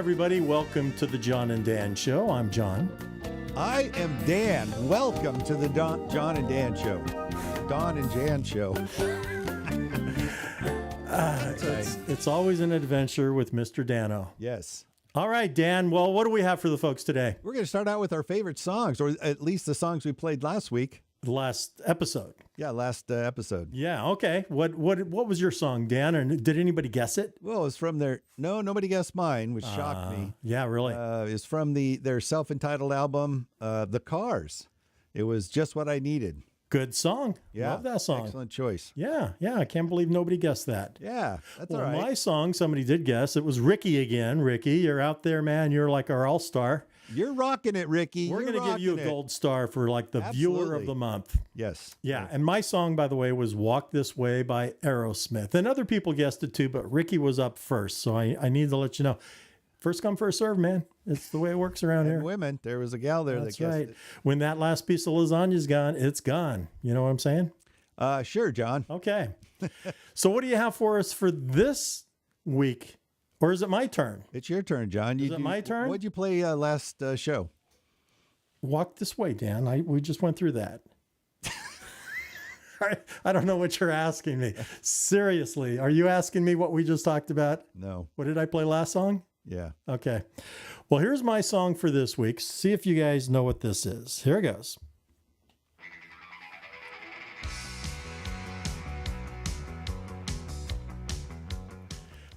everybody. Welcome to the John and Dan Show. I'm John. I am Dan. Welcome to the John and Dan Show. Don and Jan Show. It's always an adventure with Mr. Dano. Yes. All right, Dan. Well, what do we have for the folks today? We're going to start out with our favorite songs, or at least the songs we played last week. The last episode. Yeah, last episode. Yeah, okay. What was your song, Dan? And did anybody guess it? Well, it's from their... No, nobody guessed mine, which shocked me. Yeah, really? It's from their self-entitled album, The Cars. It was Just What I Needed. Good song. Yeah. Love that song. Excellent choice. Yeah. I can't believe nobody guessed that. Yeah, that's Well, all right. my song, somebody did guess. It was Ricky again. Ricky, you're out there, man. You're like our all-star. You're rocking it, Ricky. We're going to give you a gold star for like the viewer of the month. Yes. Yeah. And my song, by the way, was Walk This Way by Aerosmith. And other people guessed it too, but Ricky was up first. So I need to let you know. First come, first serve, man. It's the way it works around here. Women, there was a gal there That's that guessed right. it. When that last piece of lasagna's gone, it's gone. You know what I'm saying? Sure, John. Okay. So what do you have for us for this week? Or is it my turn? It's your turn, John. Is it my turn? What'd you play last show? Walk This Way, Dan. We just went through that. I don't know what you're asking me. Seriously, are you asking me what we just talked about? No. What did I play last song? Yeah. Okay. Well, here's my song for this week. See if you guys know what this is. Here it goes.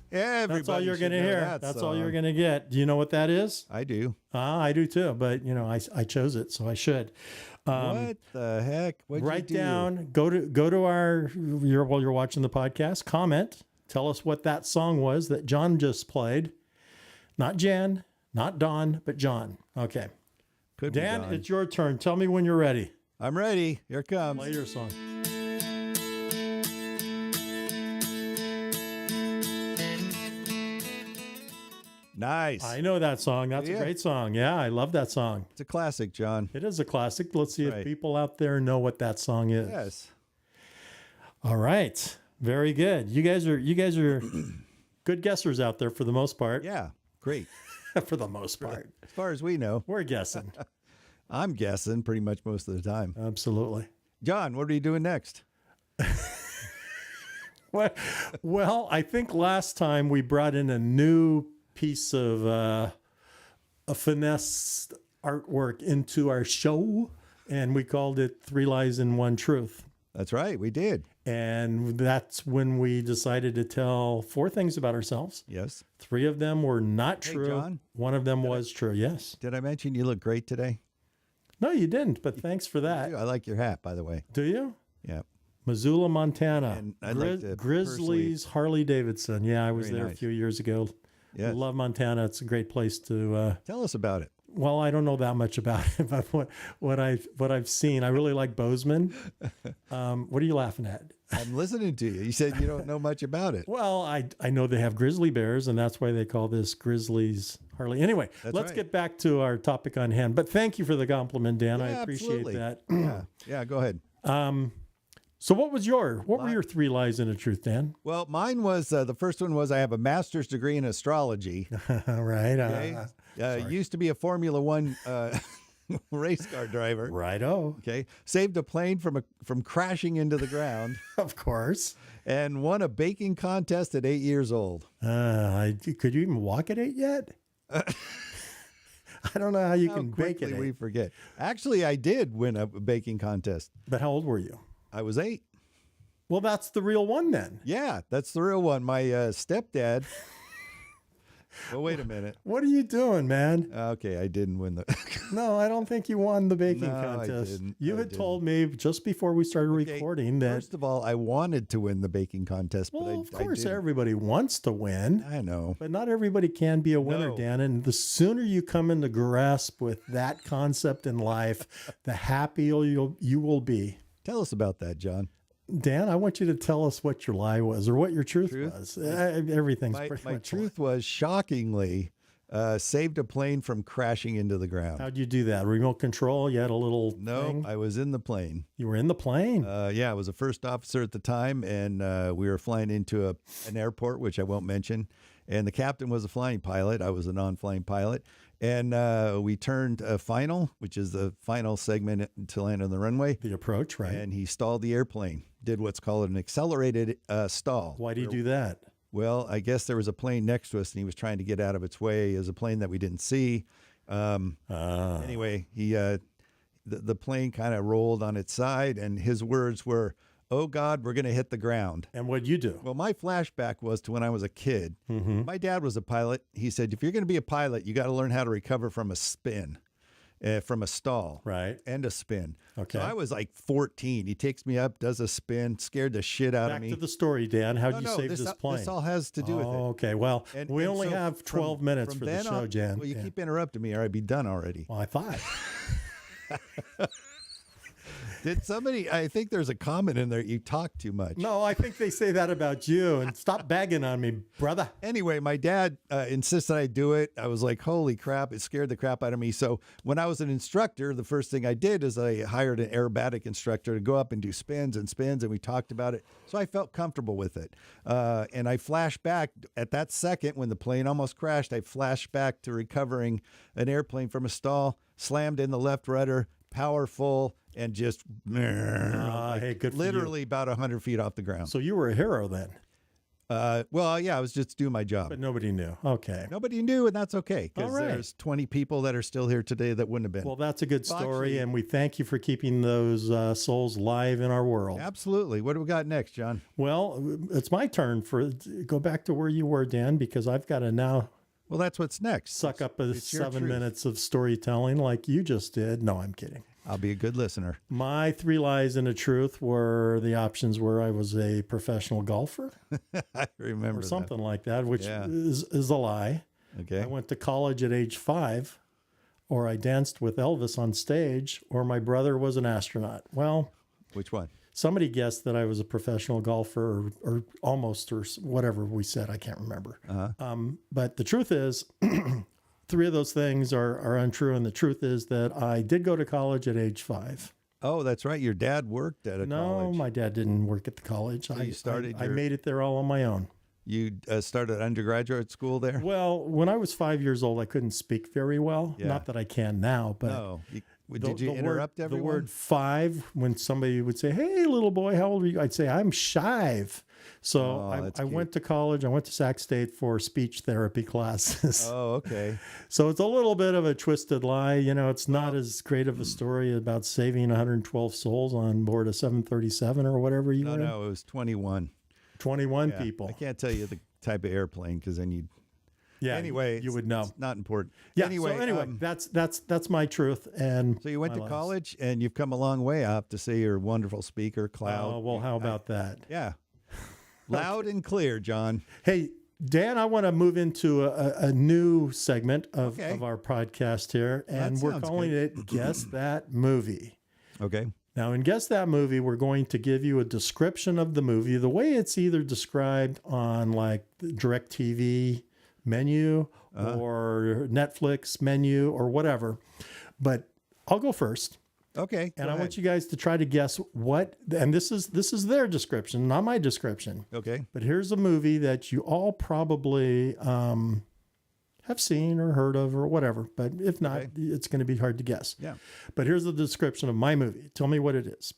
That's all you're going to hear. That's all you're going to get. Do you know what that is? I do. I do too, but I chose it, so I should. What the heck? What'd you Write do? down, go to while you're watching the podcast, comment, tell us what that song was that John just played. Not Jan, not Don, but John. Okay. Could be Dan, Don. it's your turn. Tell me when you're ready. I'm ready. Here it comes. Play your song. Nice. I know that song. That's a great song. Yeah, I love that song. It's a classic, John. It is a classic. Let's see if Right. people out there know what that song is. Yes. All right. Very good. You guys are good guessers out there for the most part. Yeah. Great. For the most part. As far as we know, We're guessing. I'm guessing pretty much most of the time. Absolutely. John, what are you doing next? Well, I think last time we brought in a new piece of a finesse artwork into our show, and we called it 3 Lies and 1 Truth. That's right. We did. And that's when we decided to tell 4 things about ourselves. Yes. 3 of them were not Hey, true. John. 1 of them was true. Yes. Did I mention you look great today? No, you didn't, but thanks for that. I like your hat, by the way. Do you? Yeah. Missoula, Montana. And I'd like to Grizzlies, Harley Davidson. Yeah, I was Very there a nice. few years ago. Yes. Love Montana. It's a great place to. Tell us about it. Well, I don't know that much about it, but what I've seen, I really like Bozeman. What are you laughing at? I'm listening to you. You said you don't know much about it. Well, I know they have grizzly bears, and that's why they call this Grizzlies Harley. Anyway, let's right. get back to our topic on hand. But thank you for the compliment, Dan. I Yeah, appreciate absolutely. that. Yeah, go ahead. So what were your 3 lies and a truth, Dan? Well, mine was, the first one was I have a master's degree in astrology. All right. Okay. Used to be a Formula One race car driver. Righto. Okay. Saved a plane from crashing into the ground Of course. and won a baking contest at 8 years old. Could you even walk at 8 yet? I don't know how you can bake Quickly at 8. we forget. Actually, I did win a baking contest. But how old were you? I was 8. Well, that's the real one then. Yeah, that's the real one. My stepdad. Well, wait a minute. What are you doing, man? Okay, I didn't win the. No, I don't think you won the baking No, I contest. didn't. You I had didn't. told me just before we started Okay, recording that. First of all, I wanted to win the baking contest, but Well, of I course, didn't. everybody wants to win, I know. but not everybody can be a winner, No. Dan. And the sooner you come into grasp with that concept in life, the happier you will be. Tell us about that, John. Dan, I want you to tell us what your lie was or what your truth was. Everything's My pretty much truth was shockingly, saved a plane from crashing into the ground. How'd you do that? Remote control? You had a little No, thing? I was in the plane. You were in the plane? Yeah, I was a first officer at the time, and we were flying into an airport, which I won't mention. And the captain was a flying pilot. I was a non-flying pilot. And we turned a final, which is the final segment to land on the runway. The approach, right? And he stalled the airplane, did what's called an accelerated stall. Why do you do that? Well, I guess there was a plane next to us, and he was trying to get out of its way. It was a plane that we didn't see. Anyway, the plane kind of rolled on its side, and his words were, "Oh, God, we're going to hit the ground." And what'd you do? Well, my flashback was to when I was a kid. My dad was a pilot. He said, if you're going to be a pilot, you got to learn how to recover from a spin, from a stall. Right. And a spin. Okay. So I was like 14. He takes me up, does a spin, scared the shit out of me. Back to the story, Dan. How'd you save this plane? This all has to do with it. Okay. Well, we And only so have 12 minutes from for the then show, on- Jan. Well, you Yeah. keep interrupting me or I'd be done already. Well, I thought. Did somebody, I think there's a comment in there, you talk too much. No, I think they say that about you. And stop bagging on me, brother. Anyway, my dad insisted I do it. I was like, holy crap, it scared the crap out of me. So when I was an instructor, the first thing I did is I hired an aerobatic instructor to go up and do spins, and we talked about it. So I felt comfortable with it. And I flashed back at that second when the plane almost crashed. I flashed back to recovering an airplane from a stall, slammed in the left rudder, powerful, and just Hey, good for literally about 100 feet off the ground. So you were a hero then, Well, yeah, I was just doing my job. but nobody knew. Okay. Nobody knew, and that's okay, because All right. there's 20 people that are still here today that wouldn't have been. Well, that's a good Well, story, actually- and we thank you for keeping those souls live in our world. Absolutely. What do we got next, John? Well, it's my turn go back to where you were, Dan, because I've got to now Well, that's what's next. suck up It's your 7 truth. minutes of storytelling like you just did. No, I'm kidding. I'll be a good listener. My 3 lies and a truth were the options were I was a professional golfer I remember or something like that, which Yeah. is a lie. that. Okay. I went to college at age 5, or I danced with Elvis on stage, or my brother was an astronaut. Well, Which one? somebody guessed that I was a professional golfer or almost, or whatever we said. I can't remember. But the truth is, 3 of those things are untrue. And the truth is that I did go to college at age 5. Oh, that's right. Your dad worked at a No, college. my dad didn't work at the college. you started I your- made it there all on my own. You started undergraduate school there? Well, when I was 5 years old, I couldn't speak very well. Yeah. Not that I can now, but No. Did you the interrupt word, everyone? The word 5, when somebody would say, "Hey, little boy, how old are you?" I'd say, "I'm shive." So Oh, that's I cute. went to college. I went to Sac State for speech therapy classes. Oh, okay. So it's a little bit of a twisted lie. You know, it's not as great of a story about saving 112 souls on board a 737 or whatever you were in. No, it was 21. 21 Yeah. people. I can't tell you the type of airplane because then you'd. Yeah, Anyway, you would know. It's not important. Yeah. Anyway, so anyway, that's my truth. And so you went my to lies. college and you've come a long way. I have to say you're a wonderful speaker, Cloud. Oh, well, how about that? Yeah. Loud and clear, John. Hey, Dan, I want to move into a new segment of Okay. our podcast here, and That we're sounds calling it Guess That Movie. Okay. Now, in Guess That Movie, we're going to give you a description of the movie, the way it's either described on like the DirecTV menu or Netflix menu or whatever. But I'll go first. Okay. And I want you guys to try to guess what, and this is their description, not my description. Okay. But here's a movie that you all probably have seen or heard of or whatever. But if not, Okay. it's going to be hard to guess. Yeah. But here's the description of my movie. Tell me what it is.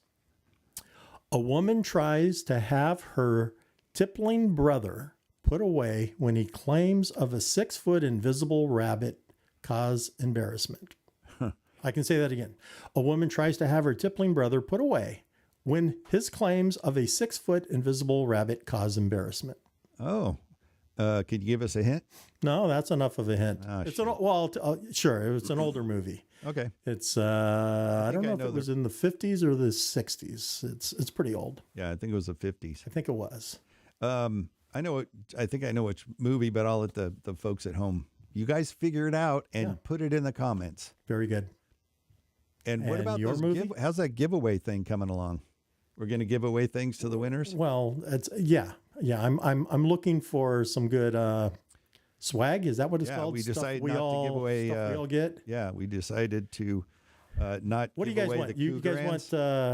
A woman tries to have her tippling brother put away when he claims of a 6-foot invisible rabbit cause embarrassment. I can say that again. A woman tries to have her tippling brother put away when his claims of a 6-foot invisible rabbit cause embarrassment. Oh. Could you give us a hint? No, that's enough of a hint. Oh, It's sure. It's an older movie. Okay. It's I don't know if know it was in the 50s or the 60s. It's pretty old. Yeah, I think it was the 50s. I think it was. I think I know which movie, but I'll let the folks at home. You guys figure it out and put it in the comments. Very good. And what And about your those movie? how's that giveaway thing coming along? We're going to give away things to the winners? Well, it's yeah. I'm looking for some good Swag, is that what it's Yeah, called? we Stuff decided we not to all, give away. stuff we all get. Yeah, we decided to not. What do you give guys away want? the You guys Cougarans.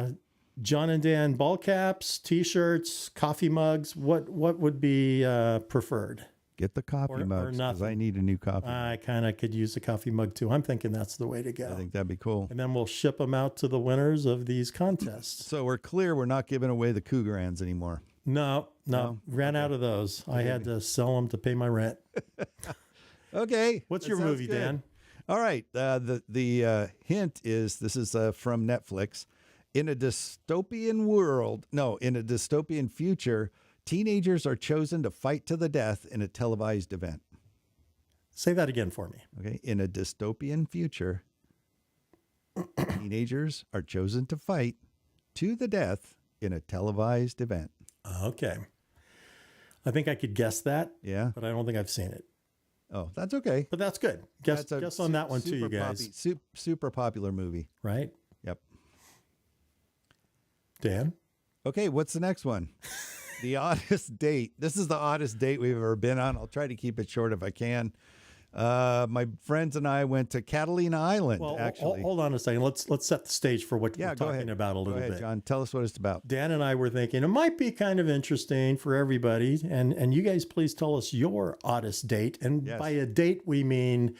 want John and Dan ball caps, T-shirts, coffee mugs? What would be preferred? Get the coffee or mugs because I nothing. need a new coffee. I kind of could use a coffee mug too. I'm thinking that's the way to go. I think that'd be cool. And then we'll ship them out to the winners of these contests. So we're clear. We're not giving away the Cougarans anymore. No, No? ran out of those. I had to sell them to pay my rent. Okay. What's that your sounds movie, good. Dan? All right. The hint is this is from Netflix. In a dystopian world, no, in a dystopian future, teenagers are chosen to fight to the death in a televised event. Say that again for me. Okay. In a dystopian future, teenagers are chosen to fight to the death in a televised event. Okay. I think I could guess that, Yeah. but I don't think I've seen it. Oh, that's okay. But that's good. Guess That's a guess on that one too, you super guys. super popular movie. Right? Yep. Dan? Okay, what's the next one? The oddest date. This is the oddest date we've ever been on. I'll try to keep it short if I can. My friends and I went to Catalina Island, Well, actually. hold on a second. Let's set the stage for what Yeah, we're go talking ahead. about a Go little ahead, bit. John. Tell us what it's about. Dan and I were thinking it might be kind of interesting for everybody, and you guys please tell us your oddest date. And Yes. by a date we mean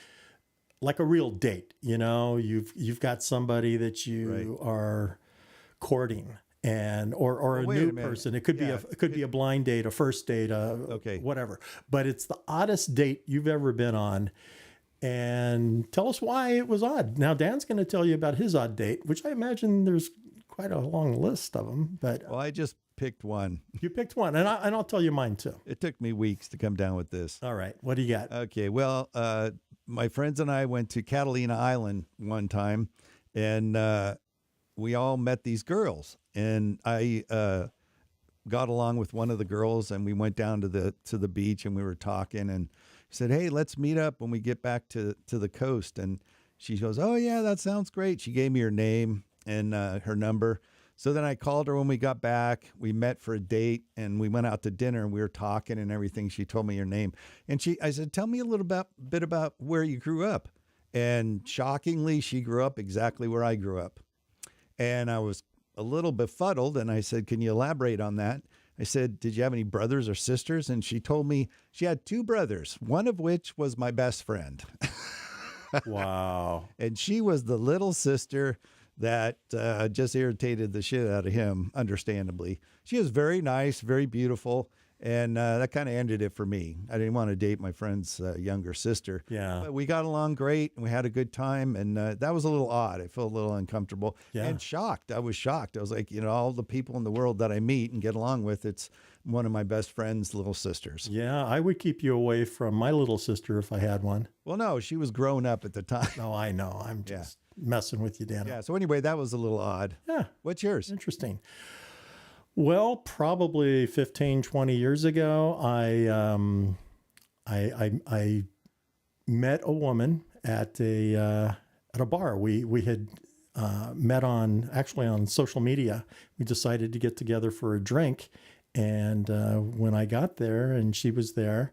like a real date. You know, you've got somebody that you are courting, and or a wait a new minute. person. It could Yeah. be a blind date, a first date, Okay. whatever. But it's the oddest date you've ever been on. And tell us why it was odd. Now, Dan's going to tell you about his odd date, which I imagine there's quite a long list of them. But Well, I just picked one. you picked one, and I'll tell you mine too. It took me weeks to come down with this. All right, what do you got? Okay, well, my friends and I went to Catalina Island one time, and we all met these girls. And I got along with one of the girls, and we went down to the beach, and we were talking, and said, "Hey, let's meet up when we get back to the coast." And she goes, "Oh yeah, that sounds great." She gave me her name and her number. So then I called her when we got back. We met for a date, and we went out to dinner, and we were talking and everything. She told me her name, and I said, "Tell me a little bit about where you grew up." And shockingly, she grew up exactly where I grew up. And I was a little befuddled, and I said, "Can you elaborate on that?" I said, "Did you have any brothers or sisters?" And she told me she had two brothers, one of which was my best friend. Wow. And she was the little sister that just irritated the shit out of him, understandably. She was very nice, very beautiful, and that kind of ended it for me. I didn't want to date my friend's younger sister. Yeah. But we got along great, and we had a good time, and that was a little odd. I felt a little uncomfortable and shocked. I was shocked. I was like, all the people in the world that I meet and get along with, it's one of my best friend's little sisters. Yeah, I would keep you away from my little sister if I had one. Well, no, she was grown up at the time. No, I know. I'm just messing with you, Dan. Yeah, so anyway, that was a little odd. Yeah. What's yours? Interesting. Well, probably 15, 20 years ago, I met a woman at a bar. We had met on social media. We decided to get together for a drink, and when I got there and she was there,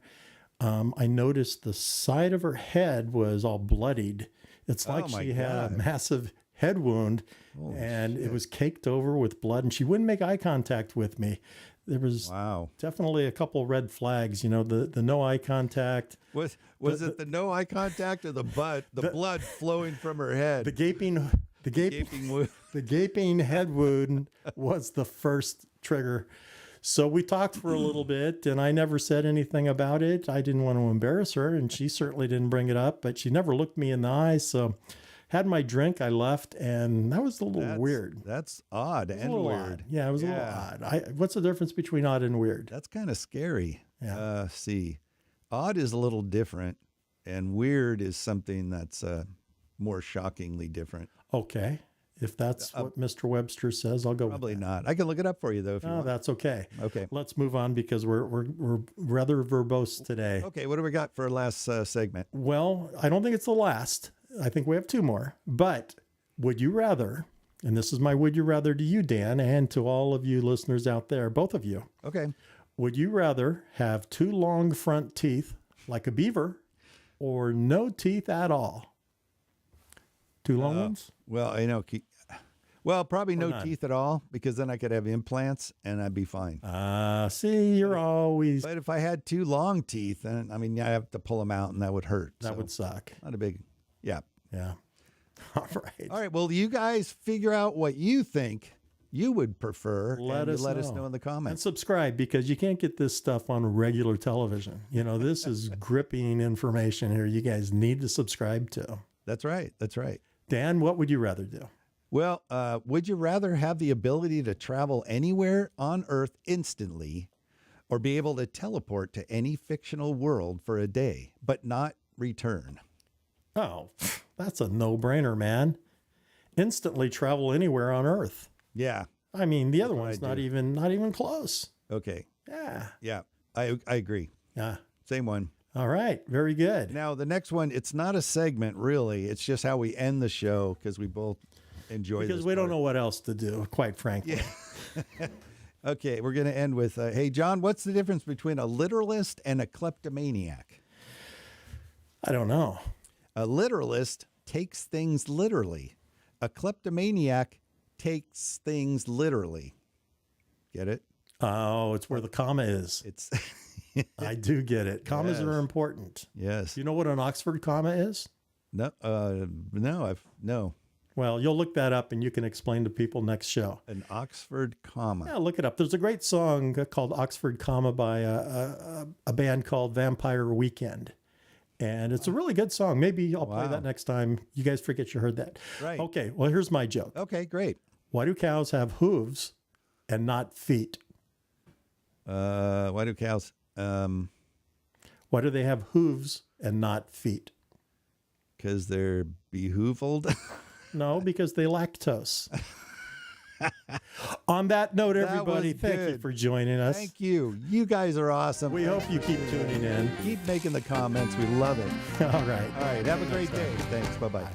I noticed the side of her head was all bloodied. It's like Oh, my she had a God. massive head wound, Holy and shit. it was caked over with blood, and she wouldn't make eye contact with me. There was Wow. definitely a couple red flags, the no eye contact, Was it the no eye contact or the blood flowing from her head? the gaping Gaping wound. the gaping head wound was the first trigger. So we talked for a little bit, and I never said anything about it. I didn't want to embarrass her, and she certainly didn't bring it up, but she never looked me in the eyes. So had my drink, I left, and that was a little weird. That's odd It was and a little weird. odd. Yeah, it was a little odd. What's the difference between odd and weird? That's kind of scary. Yeah. See, odd is a little different, and weird is something that's more shockingly different. Okay. If that's what Mr. Webster says, I'll go Probably with that. not. I can look it up for you though if you No, want. that's okay. Okay. Let's move on because we're rather verbose today. Okay, what do we got for our last segment? Well, I don't think it's the last. I think we have two more. But would you rather, and this is my would you rather to you, Dan, and to all of you listeners out there, both of you, Okay. would you rather have two long front teeth like a beaver, or no teeth at all? Two long ones? Well, I know. Well, probably no none? teeth at all, because then I could have implants and I'd be fine. See, you're always... But if I had two long teeth, then I mean, I have to pull them out, and that would hurt. That would suck. Not a big, yeah. Yeah. All right. All right. Well, you guys figure out what you think you would prefer. Let and us let us know. know in the And comments. subscribe, because you can't get this stuff on regular television. You know, this is gripping information here. You guys need to subscribe to. That's right. That's right. Dan, what would you rather do? Well, would you rather have the ability to travel anywhere on Earth instantly, or be able to teleport to any fictional world for a day, but not return? Oh, that's a no-brainer, man. Instantly travel anywhere on Earth. Yeah. I mean, the other what one's I not do. even close. Okay. Yeah. Yeah. I agree. Yeah. Same one. All right. Very good. Now, the next one, it's not a segment, really. It's just how we end the show, because we both enjoy this. Because we don't know what else to do, quite frankly. Yeah. Okay, we're going to end with, hey, John, what's the difference between a literalist and a kleptomaniac? I don't know. A literalist takes things literally. A kleptomaniac takes things literally. Get it? Oh, it's where the comma is. It's I do get it. Commas Yes. are important. yes. Do you know what an Oxford comma is? No, no. Well, you'll look that up and you can explain to people next show. An Oxford comma. Yeah, look it up. There's a great song called Oxford Comma by a band called Vampire Weekend. And it's a really good song. Maybe I'll play Wow. that next time. You guys forget you heard that. Right. Okay, well, here's my joke. Okay, great. Why do cows have hooves and not feet? Why do cows? Why do they have hooves and not feet? Because they're behoovled. No, because they lactose. On that note, That everybody, was thank you good. for joining us. Thank you. You guys are awesome. We hope you keep tuning in. Keep making the comments. We love it. All right. All right. Have a great day. Thanks. Bye-bye.